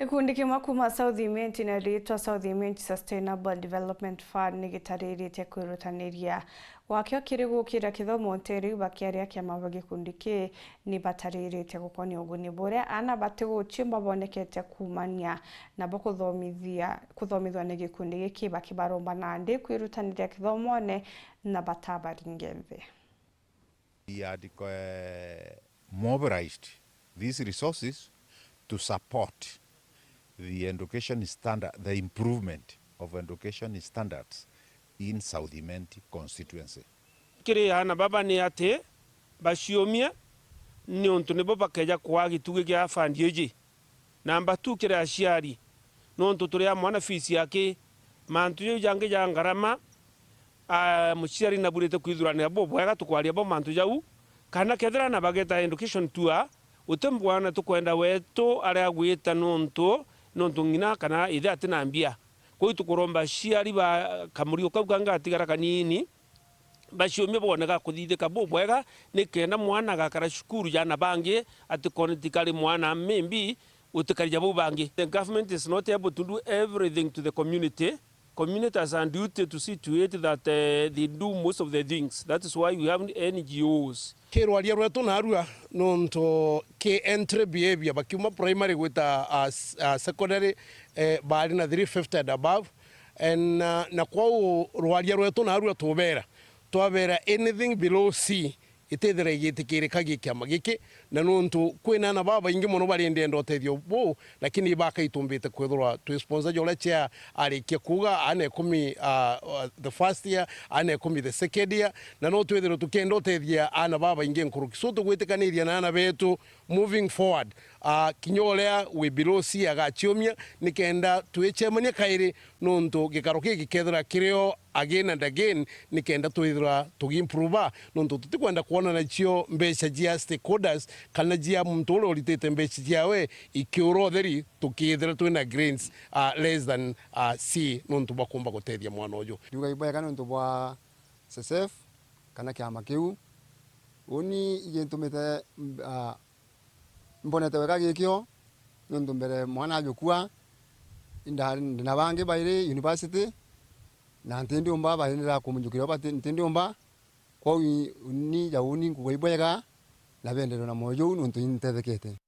Gikundi kimwe kuma South Imenti na ritwa South Imenti Sustainable Development Fund nigitarĩrĩte kwĩrutanĩria wakĩo kĩrĩ gũkĩra gĩthomo tĩri bakiaria kĩama gikundi kĩ ni batarĩrĩte gũkonia ũguni buria ana batigũchio babonekete kumania na kuthomithwa nĩ gikundi gĩkĩ bakibaromba nandi kwĩrutanĩria gĩthomone na batabaringethe. We had mobilized these resources to support the education standard, the improvement of education standards in South Imenti constituency. Kiri ana baba ni ate bashiomia ni onto ne baba keja kwa gituge kya fandieje namba 2 kire ashiari no onto tore mwana fees yake mantu yo jange jangarama mushari na burete kwithurana bo bwaga tukwaria bo mantu jau kana kethera na bageta education tour utembwana tukwenda wetu aria gwita nonto ngina kana ithe atinambia koi tukuromba shiari ba kamurio kauganga atigara kanini bashiomye boneka kuthithika bo bwega nikenda mwana gakara shukuru jana bangi atikontikali mwana membi utikarija bo bangi. The government is not able to do everything to the community. Communities are duty to see to it that they do most of the things. That is why we have NGOs. Kirwaria rwetu narua nonto ke entry behavior bakiuma primary gwita secondary bari na 350 and above and na kwa rwaria rwetu narua twabera anything below C itethera yitikirika gikiama giki na nonto kwina na baba ingi muno bari ndendo otethio bo lakini baka itumbite kwithura tu sponsor jola cha arikia kuga ane 10 the first year ane 10 the second year na no twethira tukenda otethia ana baba ingi nkuruki so tugwitikaniria na ana betu moving forward kinyolea we below C agachiomia nikenda tuechemania kairi nonto gikaroki gikethira kirio again and again nikenda twithira tugimprove nonto tutikwenda kuona na chio mbeca jia stakeholders kana jia muntu ule ulitete mbeca jiawe ikiurotheri tukithira twina grains less than C nonto bakumba gutethia mwana uyu duga ibaya nonto bwa SSF kana kiama kiu uni igentumete mbonete wega gikio nonto mbere mwana ajukua ndina bange baire university na ntendi omba baendera kumunjukira bati ntendi omba kwa ni jauni kugoibwega na bendero na moyo nonto intethekete.